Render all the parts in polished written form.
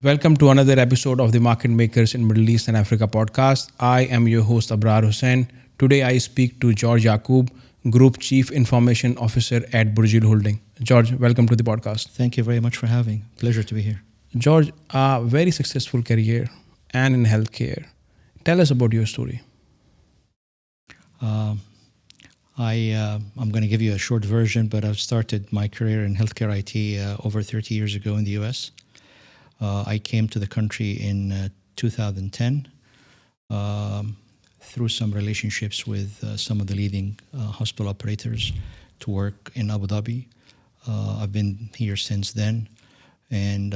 Welcome to another episode of the Market Makers in Middle East and Africa podcast. I am your host Abrar Hussain. Today I speak to George Yacoub, Group Chief Information Officer at Burjeel Holdings. George, welcome to the podcast. Thank you very much for having. Pleasure to be here. George, a very successful career and in healthcare. Tell us about your story. I'm going to give you a short version, but I've started my career in healthcare IT over 30 years ago in the US. I came to the country in 2010 through some relationships with some of the leading hospital operators to work in Abu Dhabi. I've been here since then, and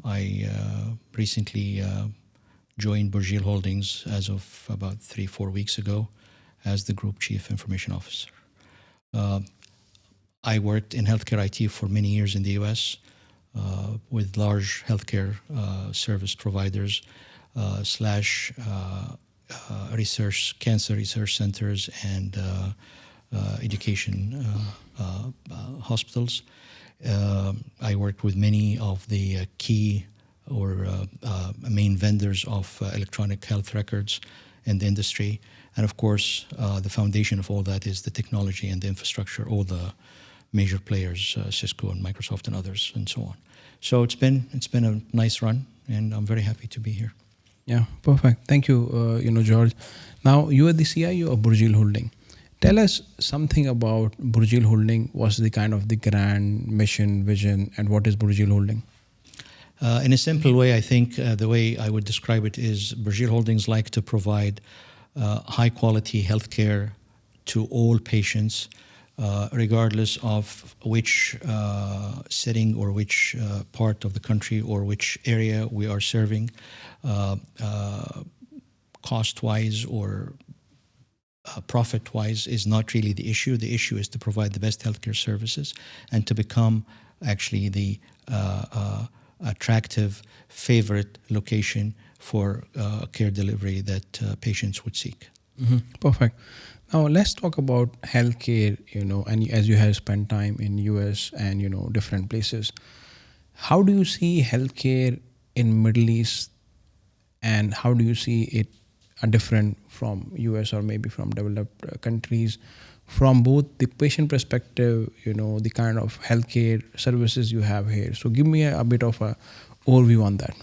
I recently joined Burjeel Holdings as of about 3-4 weeks ago as the Group Chief Information Officer. I worked in healthcare IT for many years in the US. With large healthcare service providers / cancer research centers and education hospitals. I worked with many of the key or main vendors of electronic health records in the industry. And of course, the foundation of all that is the technology and the infrastructure, all the major players, Cisco and Microsoft and others, and so on. So it's been a nice run, and I'm very happy to be here. Yeah, perfect. Thank you, George. Now, you are the CIO of Burjeel Holdings. Tell us something about Burjeel Holdings. What's the kind of the grand mission, vision, and what is Burjeel Holdings? In a simple way, I think the way I would describe it is Burjeel Holdings like to provide high-quality healthcare to all patients, regardless of which setting or which part of the country or which area we are serving, cost-wise or profit-wise is not really the issue. The issue is to provide the best healthcare services and to become actually the attractive, favorite location for care delivery that patients would seek. Mm-hmm. Perfect. Now let's talk about healthcare, and as you have spent time in US and, different places. How do you see healthcare in Middle East, and how do you see it different from US or maybe from developed countries, from both the patient perspective, the kind of healthcare services you have here? So give me a bit of a overview on that.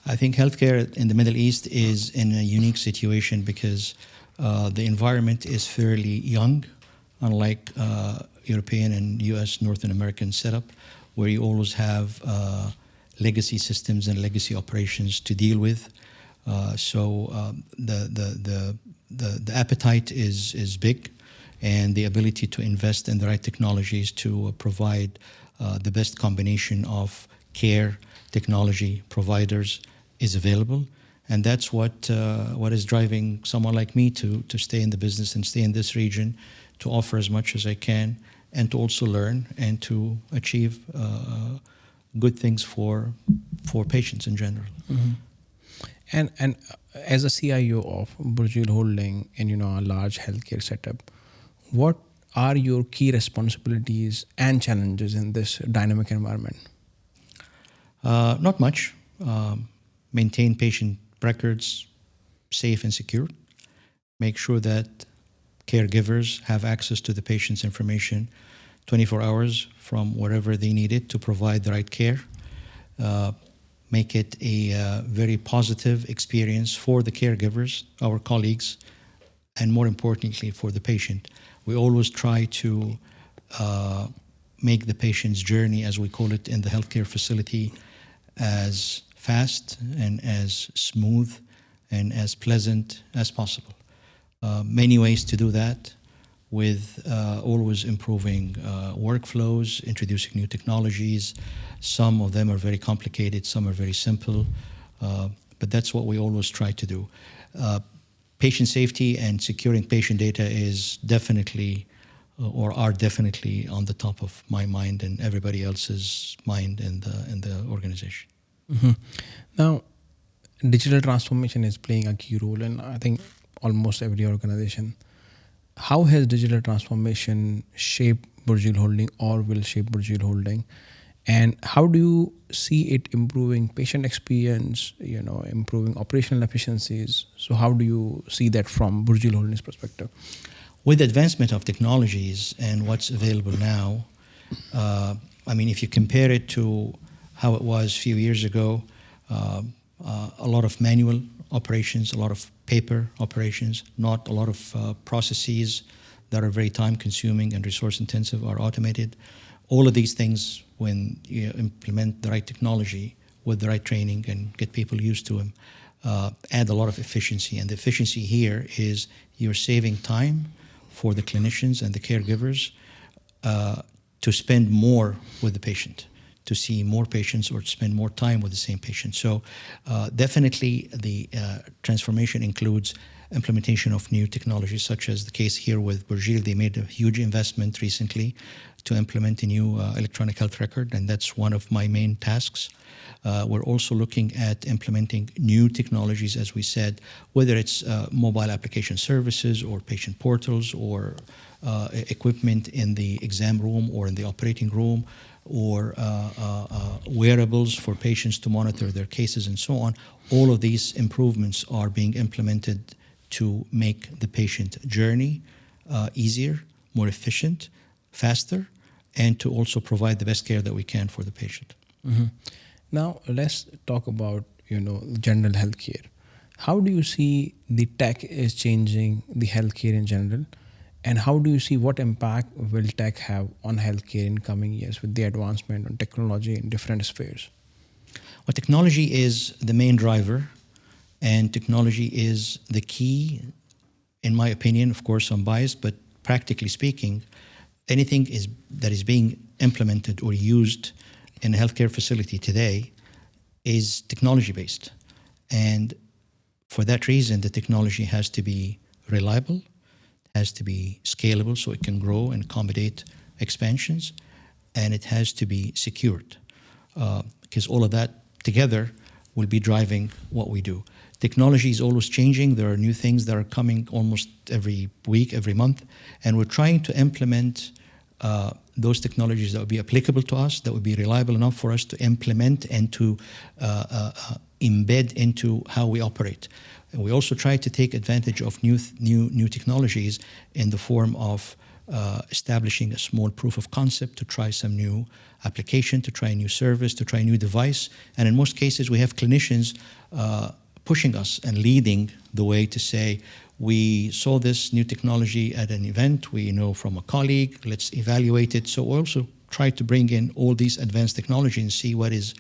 I think healthcare in the Middle East is in a unique situation because the environment is fairly young, unlike European and US North American setup, where you always have legacy systems and legacy operations to deal with. So the appetite is big, and the ability to invest in the right technologies to provide the best combination of care, technology, providers is available. And that's what is driving someone like me to stay in the business and stay in this region, to offer as much as I can, and to also learn and to achieve good things for patients in general. Mm-hmm. And as a CIO of Burjeel Holdings and a large healthcare setup, what are your key responsibilities and challenges in this dynamic environment? Not much. Maintain patient records safe and secure. Make sure that caregivers have access to the patient's information 24 hours from wherever they need it to provide the right care. Make it a very positive experience for the caregivers, our colleagues, and more importantly for the patient. We always try to make the patient's journey, as we call it in the healthcare facility, as fast and as smooth and as pleasant as possible. Many ways to do that, with always improving workflows, introducing new technologies. Some of them are very complicated, some are very simple, but that's what we always try to do. Patient safety and securing patient data is definitely are definitely on the top of my mind and everybody else's mind in the organization. Mm-hmm. Now, digital transformation is playing a key role in, I think, almost every organization. How has digital transformation shaped Burjeel Holdings or will shape Burjeel Holdings? And how do you see it improving patient experience, improving operational efficiencies? So how do you see that from Burjeel Holdings perspective? With advancement of technologies and what's available now, I mean, if you compare it to how it was a few years ago, a lot of manual operations, a lot of paper operations, not a lot of processes that are very time consuming and resource intensive are automated. All of these things, when you implement the right technology with the right training and get people used to them, add a lot of efficiency. And the efficiency here is you're saving time for the clinicians and the caregivers to spend more with the patient, to see more patients or to spend more time with the same patient. So definitely the transformation includes implementation of new technologies, such as the case here with Burjeel. They made a huge investment recently to implement a new electronic health record, and that's one of my main tasks. We're also looking at implementing new technologies, as we said, whether it's mobile application services or patient portals or equipment in the exam room or in the operating room, or wearables for patients to monitor their cases and so on. All of these improvements are being implemented to make the patient journey easier, more efficient, faster, and to also provide the best care that we can for the patient. Mm-hmm. Now let's talk about general healthcare. How do you see the tech is changing the healthcare in general, and how do you see what impact will tech have on healthcare in coming years with the advancement on technology in different spheres? Well, technology is the main driver, and technology is the key, in my opinion. Of course, I'm biased, but practically speaking, anything that is being implemented or used in a healthcare facility today is technology-based. And for that reason, the technology has to be reliable, has to be scalable so it can grow and accommodate expansions, and it has to be secured, because all of that together will be driving what we do. Technology is always changing. There are new things that are coming almost every week, every month, and we're trying to implement those technologies that would be applicable to us, that would be reliable enough for us to implement and to embed into how we operate. And we also try to take advantage of new technologies in the form of establishing a small proof of concept to try some new application, to try a new service, to try a new device. And in most cases, we have clinicians pushing us and leading the way to say, we saw this new technology at an event, we know from a colleague, let's evaluate it. So we also try to bring in all these advanced technology and see what is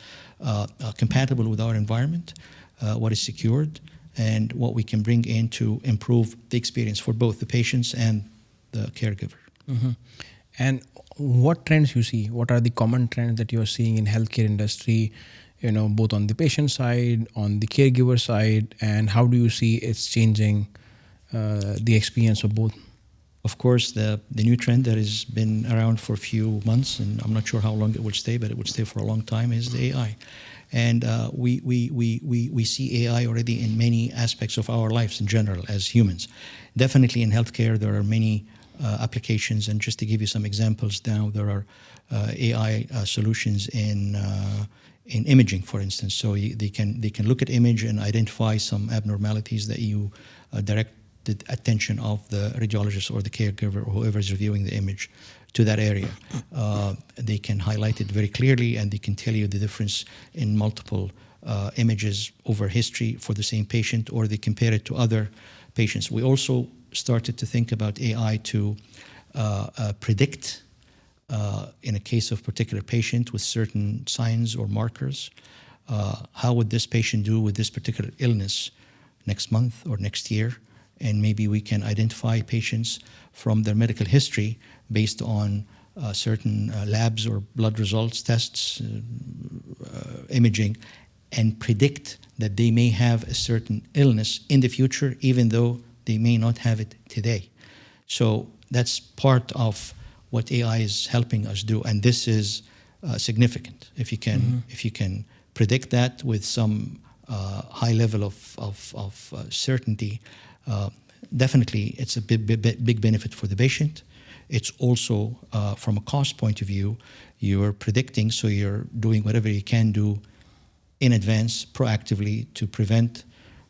compatible with our environment, what is secured, and what we can bring in to improve the experience for both the patients and the caregiver. Mm-hmm. And what trends you see? What are the common trends that you're seeing in healthcare industry, both on the patient side, on the caregiver side, and how do you see it's changing the experience of both? Of course, the new trend that has been around for a few months, and I'm not sure how long it will stay, but it will stay for a long time, is the AI. And we see AI already in many aspects of our lives in general as humans. Definitely in healthcare, there are many applications, and just to give you some examples now, there are AI solutions in imaging, for instance. So they can look at image and identify some abnormalities that you direct the attention of the radiologist or the caregiver or whoever is reviewing the image to that area. They can highlight it very clearly, and they can tell you the difference in multiple images over history for the same patient, or they compare it to other patients. We also started to think about AI to predict in a case of particular patient with certain signs or markers, how would this patient do with this particular illness next month or next year? And maybe we can identify patients from their medical history based on certain labs or blood results, tests, imaging, and predict that they may have a certain illness in the future, even though they may not have it today. So that's part of what AI is helping us do, and this is significant. If you can predict that with some high level of certainty, definitely it's a big benefit for the patient. it's also, from a cost point of view, you're predicting, so you're doing whatever you can do in advance, proactively, to prevent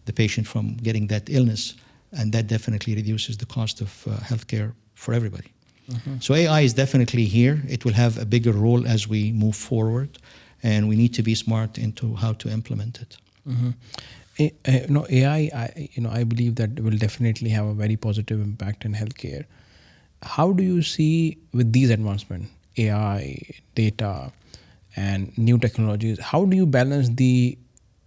the patient from getting that illness, and that definitely reduces the cost of healthcare for everybody. So AI is definitely here. It will have a bigger role as we move forward, and we need to be smart into how to implement it. AI, I believe that will definitely have a very positive impact in healthcare. How do you see with these advancements, AI, data, and new technologies? How do you balance the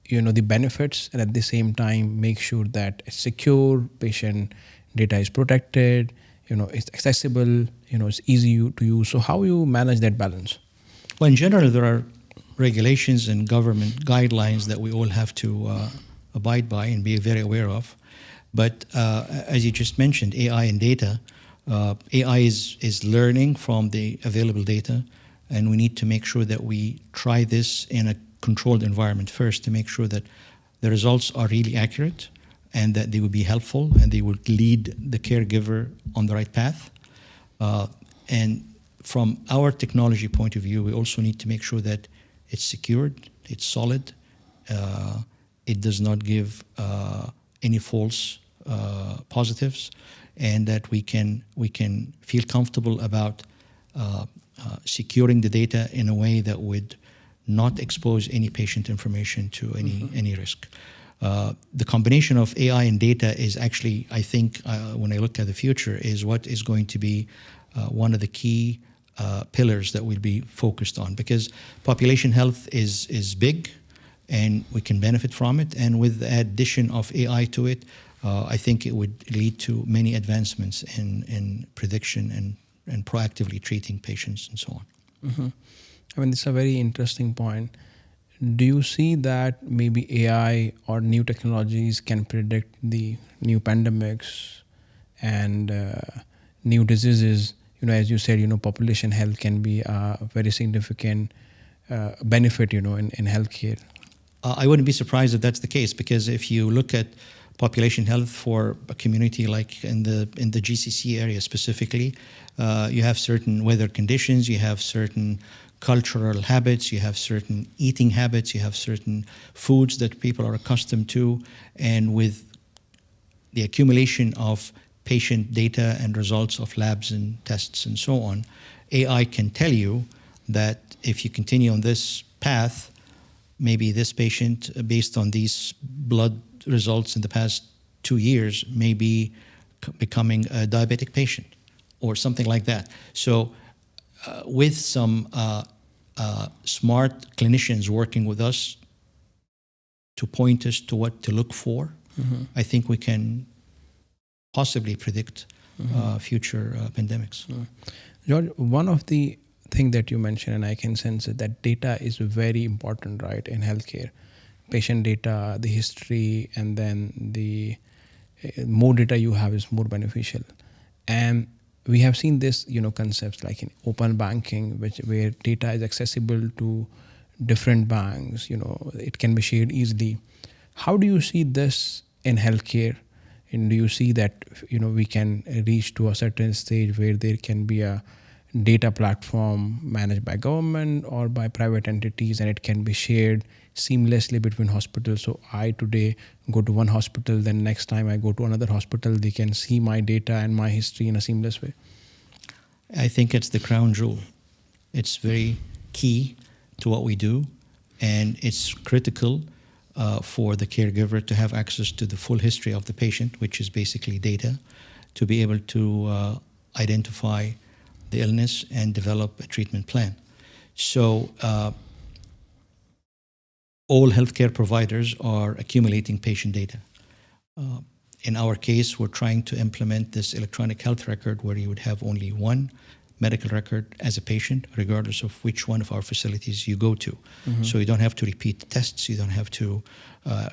benefits and at the same time make sure that it's secure, patient data is protected, it's accessible, it's easy to use? So how you manage that balance? Well, in general, there are regulations and government guidelines that we all have to abide by and be very aware of. But as you just mentioned, AI and data, AI is learning from the available data, and we need to make sure that we try this in a controlled environment first to make sure that the results are really accurate and that they will be helpful and they will lead the caregiver on the right path. And from our technology point of view, we also need to make sure that it's secured, it's solid, it does not give any false positives, and that we can feel comfortable about securing the data in a way that would not expose any patient information to any risk. The combination of AI and data is actually, I think, when I look at the future, is what is going to be one of the key pillars that we'll be focused on, because population health is big and we can benefit from it, and with the addition of AI to it, I think it would lead to many advancements in prediction and proactively treating patients and so on. I mean, it's a very interesting point. Do you see that maybe AI or new technologies can predict the new pandemics and new diseases? As you said, population health can be a very significant benefit, in healthcare. I wouldn't be surprised if that's the case, because if you look at population health for a community like in the GCC area specifically, you have certain weather conditions, you have certain cultural habits, you have certain eating habits, you have certain foods that people are accustomed to, and with the accumulation of patient data and results of labs and tests and so on, AI can tell you that if you continue on this path, maybe this patient, based on these blood results in the past 2 years, may be becoming a diabetic patient or something like that. So with some smart clinicians working with us to point us to what to look for, I think we can possibly predict future pandemics. George, one of the thing that you mentioned, and I can sense it, that data is very important, right, in healthcare. Patient data, the history, and then the more data you have is more beneficial. And we have seen this, concepts like in open banking, where data is accessible to different banks. It can be shared easily. How do you see this in healthcare? And do you see that we can reach to a certain stage where there can be a data platform managed by government or by private entities, and it can be shared seamlessly between hospitals? So I today go to one hospital, then next time I go to another hospital, they can see my data and my history in a seamless way. I think it's the crown jewel. It's very key to what we do, and it's critical for the caregiver to have access to the full history of the patient, which is basically data, to be able to identify the illness and develop a treatment plan. So all healthcare providers are accumulating patient data. In our case, we're trying to implement this electronic health record where you would have only one medical record as a patient, regardless of which one of our facilities you go to. So you don't have to repeat tests, you don't have to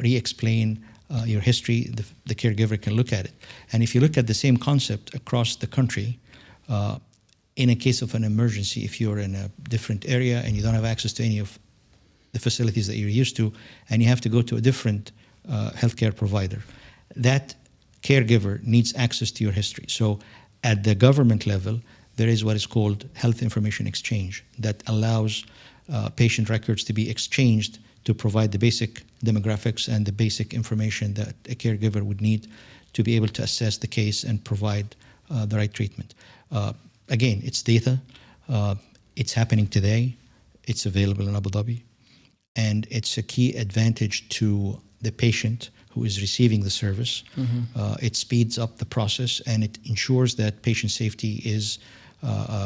re-explain your history. The caregiver can look at it. And if you look at the same concept across the country, in a case of an emergency, if you're in a different area and you don't have access to any of the facilities that you're used to, and you have to go to a different healthcare provider, that caregiver needs access to your history. So at the government level, there is what is called health information exchange that allows patient records to be exchanged to provide the basic demographics and the basic information that a caregiver would need to be able to assess the case and provide the right treatment. Again, it's data. It's happening today. It's available in Abu Dhabi. And it's a key advantage to the patient who is receiving the service. It speeds up the process and it ensures that patient safety is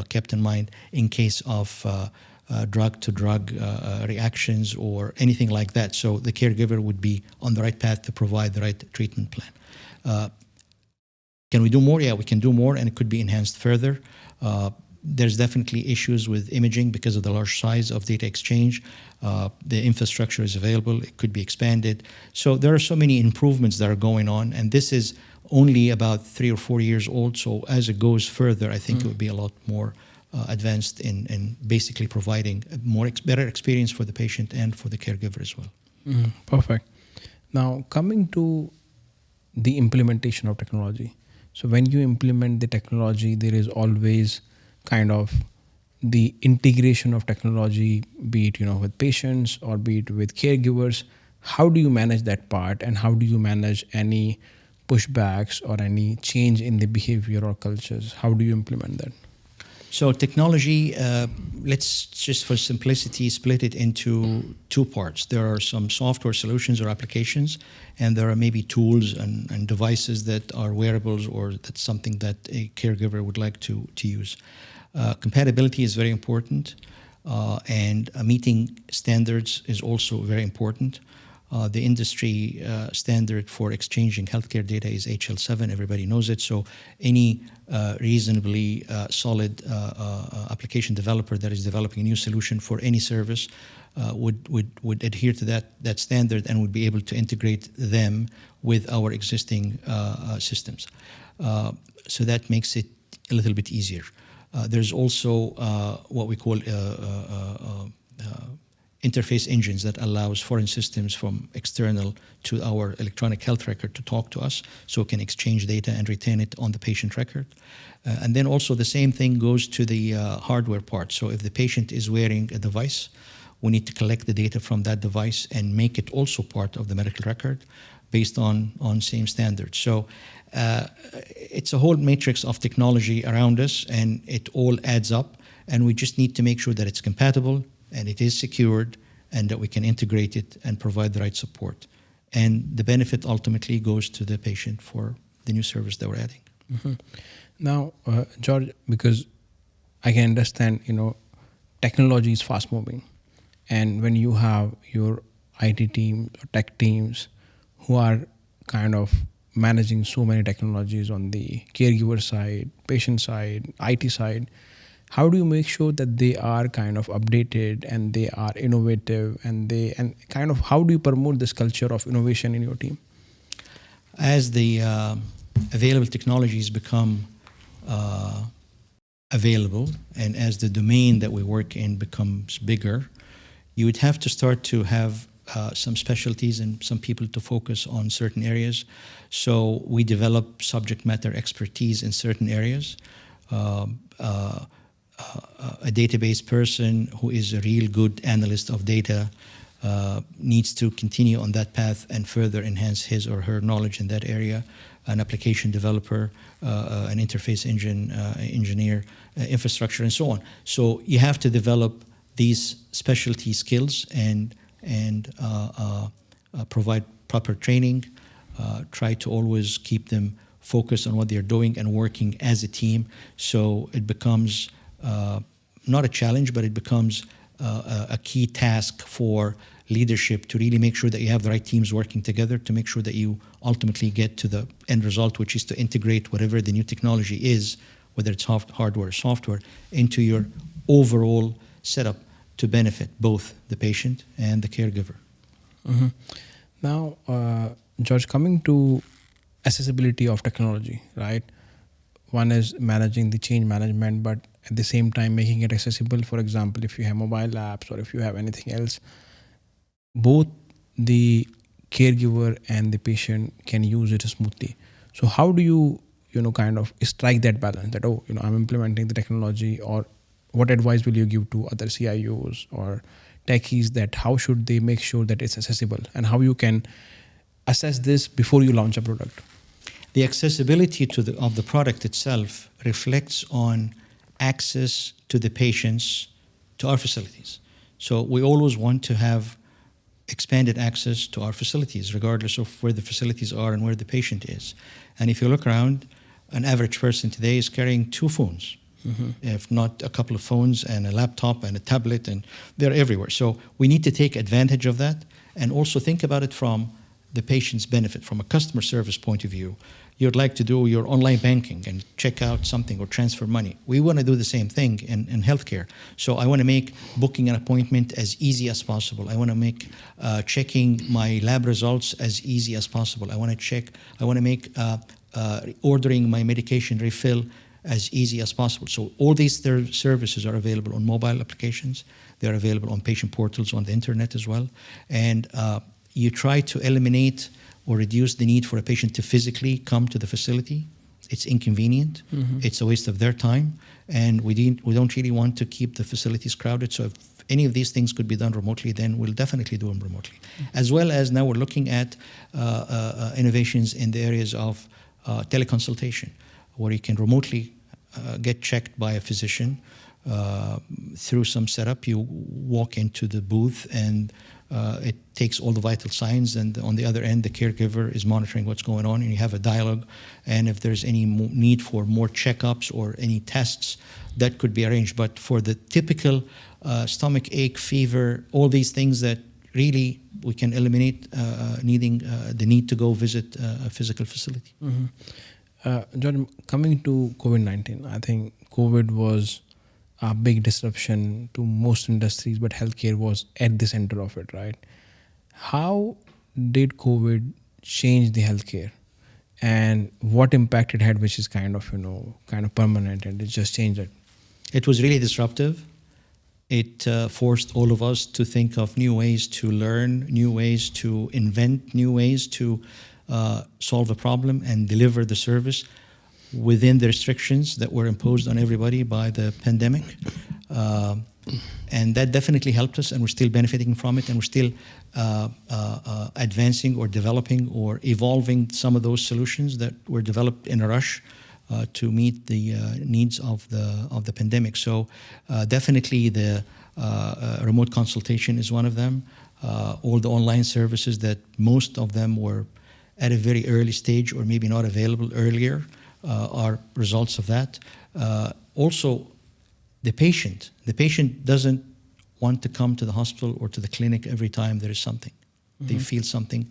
kept in mind in case of drug-to-drug reactions or anything like that. So the caregiver would be on the right path to provide the right treatment plan. Can we do more? Yeah, we can do more, and it could be enhanced further. There's definitely issues with imaging because of the large size of data exchange. The infrastructure is available. It could be expanded. So there are so many improvements that are going on, and this is only about 3 or 4 years old. So as it goes further, I think it would be a lot more advanced in basically providing a better experience for the patient and for the caregiver as well. Perfect. Now, coming to the implementation of technology. So when you implement the technology, there is always kind of the integration of technology, be it with patients or be it with caregivers. How do you manage that part, and how do you manage any pushbacks or any change in the behavior or cultures? How do you implement that? So technology, let's just for simplicity split it into two parts. There are some software solutions or applications, and there are maybe tools and devices that are wearables or that's something that a caregiver would like to use. Compatibility is very important, and meeting standards is also very important. The industry standard for exchanging healthcare data is HL7. Everybody knows it. So any reasonably solid application developer that is developing a new solution for any service would adhere to that standard and would be able to integrate them with our existing systems. So that makes it a little bit easier. There's also what we call interface engines that allows foreign systems from external to our electronic health record to talk to us, so it can exchange data and retain it on the patient record. And then also the same thing goes to the hardware part. So if the patient is wearing a device, we need to collect the data from that device and make it also part of the medical record based on same standards. So it's a whole matrix of technology around us, and it all adds up, and we just need to make sure that it's compatible and it is secured and that we can integrate it and provide the right support. And the benefit ultimately goes to the patient for the new service that we're adding. Now, George, because I can understand, technology is fast moving. And when you have your IT team or tech teams who are kind of managing so many technologies on the caregiver side, patient side, IT side, how do you make sure that they are kind of updated and they are innovative and kind of how do you promote this culture of innovation in your team? As the available technologies become available and as the domain that we work in becomes bigger, you would have to start to have some specialties and some people to focus on certain areas. So we develop subject matter expertise in certain areas. A database person who is a real good analyst of data needs to continue on that path and further enhance his or her knowledge in that area. An application developer, an interface engineer, infrastructure, and so on. So you have to develop these specialty skills and provide proper training. Try to always keep them focused on what they're doing and working as a team. So it becomes not a challenge, but it becomes a key task for leadership to really make sure that you have the right teams working together to make sure that you ultimately get to the end result, which is to integrate whatever the new technology is, whether it's hardware or software, into your overall setup to benefit both the patient and the caregiver. Now, George, coming to accessibility of technology, right? One is managing the change management, but at the same time making it accessible. For example, if you have mobile apps or if you have anything else, both the caregiver and the patient can use it smoothly. So how do you kind of strike that balance that, oh, I'm implementing the technology, or what advice will you give to other CIOs or techies that how should they make sure that it's accessible, and how you can assess this before you launch a product? The accessibility of the product itself reflects on access to the patients to our facilities. So we always want to have expanded access to our facilities, regardless of where the facilities are and where the patient is. And if you look around, an average person today is carrying 2 phones, if not a couple of phones and a laptop and a tablet, and they're everywhere. So we need to take advantage of that and also think about it from the patient's benefit, from a customer service point of view. You'd like to do your online banking and check out something or transfer money. We want to do the same thing in healthcare. So I want to make booking an appointment as easy as possible. I want to make checking my lab results as easy as possible. I want to make ordering my medication refill as easy as possible. So all these services are available on mobile applications. They're available on patient portals on the internet as well. And you try to eliminate or reduce the need for a patient to physically come to the facility. It's inconvenient. It's a waste of their time. And we don't really want to keep the facilities crowded. So if any of these things could be done remotely, then we'll definitely do them remotely. As well as now we're looking at innovations in the areas of teleconsultation, where you can remotely get checked by a physician through some setup. You walk into the booth and it takes all the vital signs, and on the other end, the caregiver is monitoring what's going on, and you have a dialogue. And if there's any need for more checkups or any tests, that could be arranged. But for the typical stomach ache, fever, all these things that really we can eliminate needing the need to go visit a physical facility. John, coming to COVID-19, I think COVID was a big disruption to most industries, but healthcare was at the center of it, right? How did COVID change the healthcare, and what impact it had, which is kind of permanent, and it just changed it? It was really disruptive. It forced all of us to think of new ways to learn, new ways to invent, new ways to solve a problem and deliver the service within the restrictions that were imposed on everybody by the pandemic. And that definitely helped us, and we're still benefiting from it, and we're still advancing or developing or evolving some of those solutions that were developed in a rush to meet the needs of the pandemic. So definitely the remote consultation is one of them. All the online services that most of them were at a very early stage or maybe not available earlier are results of that. Also, the patient doesn't want to come to the hospital or to the clinic every time there is something. They feel something.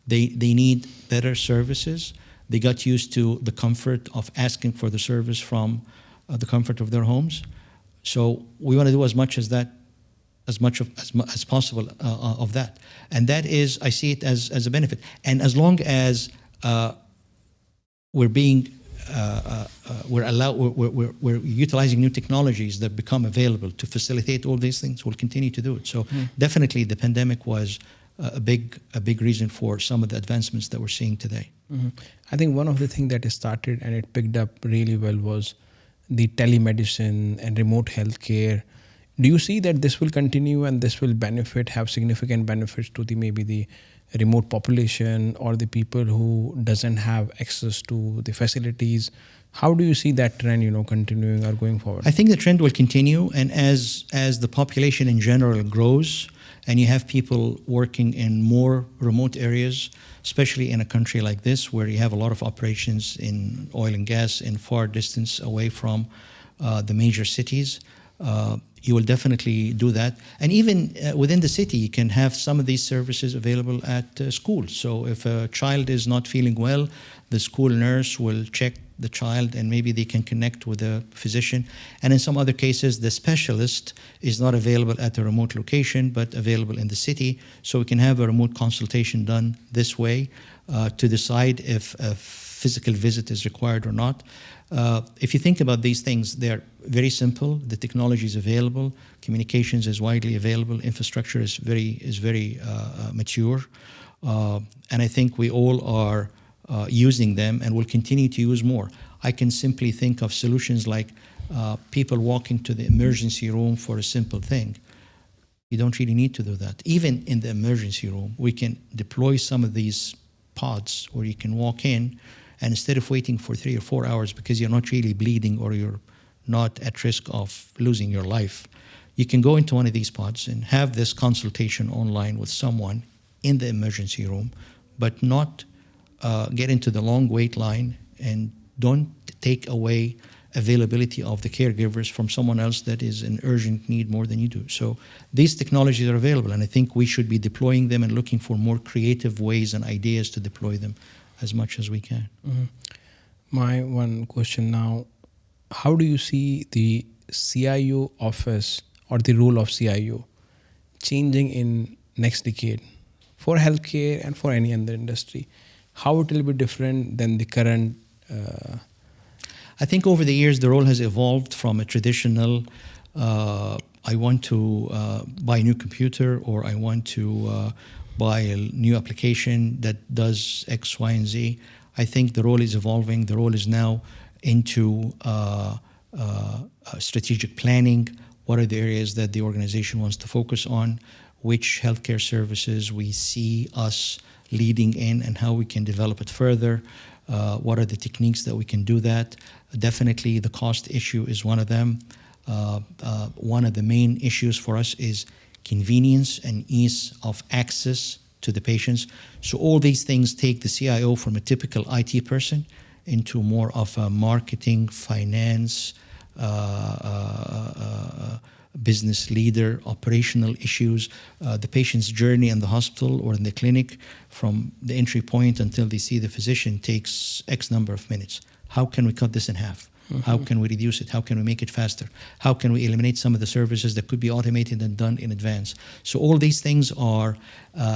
They need better services. They got used to the comfort of asking for the service from the comfort of their homes. So we want to do as much as possible of that, and that is, I see it as a benefit. And as long as we're utilizing new technologies that become available to facilitate all these things, we'll continue to do it. So definitely, the pandemic was a big reason for some of the advancements that we're seeing today. I think one of the things that started and it picked up really well was the telemedicine and remote healthcare. Do you see that this will continue and this will have significant benefits to maybe the remote population or the people who doesn't have access to the facilities? How do you see that trend, continuing or going forward? I think the trend will continue, and as the population in general grows, and you have people working in more remote areas, especially in a country like this where you have a lot of operations in oil and gas in far distance away from the major cities, you will definitely do that. And even within the city, you can have some of these services available at schools. So if a child is not feeling well, the school nurse will check the child and maybe they can connect with a physician. And in some other cases, the specialist is not available at a remote location, but available in the city. So we can have a remote consultation done this way to decide if a physical visit is required or not. If you think about these things, they're very simple. The technology is available. Communications is widely available. Infrastructure is very mature. And I think we all are using them and will continue to use more. I can simply think of solutions like people walking to the emergency room for a simple thing. You don't really need to do that. Even in the emergency room, we can deploy some of these pods where you can walk in, and instead of waiting for 3 or 4 hours because you're not really bleeding or you're not at risk of losing your life, you can go into one of these pods and have this consultation online with someone in the emergency room, but not get into the long wait line, and don't take away availability of the caregivers from someone else that is in urgent need more than you do. So these technologies are available, and I think we should be deploying them and looking for more creative ways and ideas to deploy them as much as we can. Mm-hmm. My one question now, how do you see the CIO office or the role of CIO changing in next decade for healthcare and for any other industry? How it will be different than the current? I think over the years, the role has evolved from a traditional, I want to buy a new computer, or I want to buy a new application that does X, Y, and Z. I think the role is evolving. The role is now into strategic planning. What are the areas that the organization wants to focus on? Which healthcare services we see us leading in, and how we can develop it further. What are the techniques that we can do that? Definitely the cost issue is one of them. One of the main issues for us is convenience and ease of access to the patients. So all these things take the CIO from a typical IT person into more of a marketing, finance, business leader, operational issues, the patient's journey in the hospital or in the clinic from the entry point until they see the physician takes X number of minutes. How can we cut this in half? Mm-hmm. How can we reduce it? How can we make it faster? How can we eliminate some of the services that could be automated and done in advance? So all these things are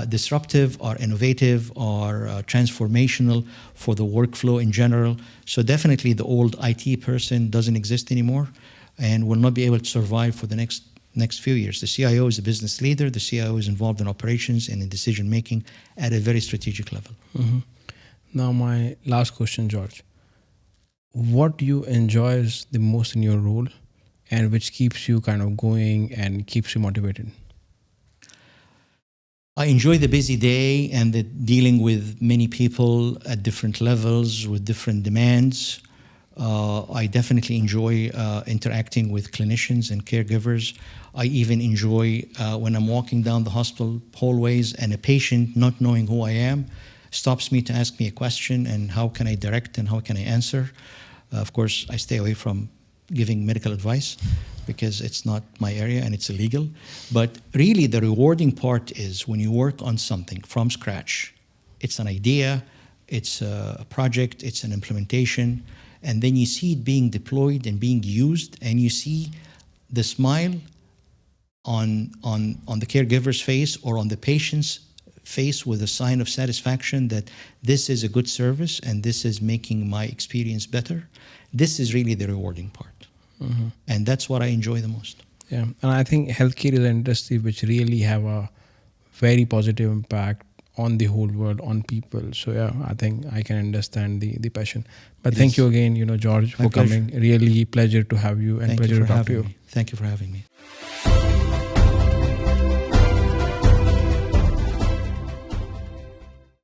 disruptive, are innovative, are transformational for the workflow in general. So definitely the old IT person doesn't exist anymore and will not be able to survive for the next few years. The CIO is a business leader. The CIO is involved in operations and in decision making at a very strategic level. Mm-hmm. Now my last question, George. What do you enjoy the most in your role, and which keeps you kind of going and keeps you motivated? I enjoy the busy day and the dealing with many people at different levels with different demands. I definitely enjoy interacting with clinicians and caregivers. I even enjoy when I'm walking down the hospital hallways and a patient, not knowing who I am, stops me to ask me a question, and how can I direct and how can I answer. Of course, I stay away from giving medical advice because it's not my area and it's illegal. But really the rewarding part is when you work on something from scratch. It's an idea, it's a project, it's an implementation, and then you see it being deployed and being used, and you see the smile on the caregiver's face or on the patient's face with a sign of satisfaction that this is a good service and this is making my experience better. This is really the rewarding part. Mm-hmm. And that's what I enjoy the most. Yeah, and I think healthcare is an industry which really have a very positive impact on the whole world, on people. So yeah, I think I can understand the passion. But thank you again, George, for coming. Really pleasure to have you and pleasure to talk to you. Thank you for having me.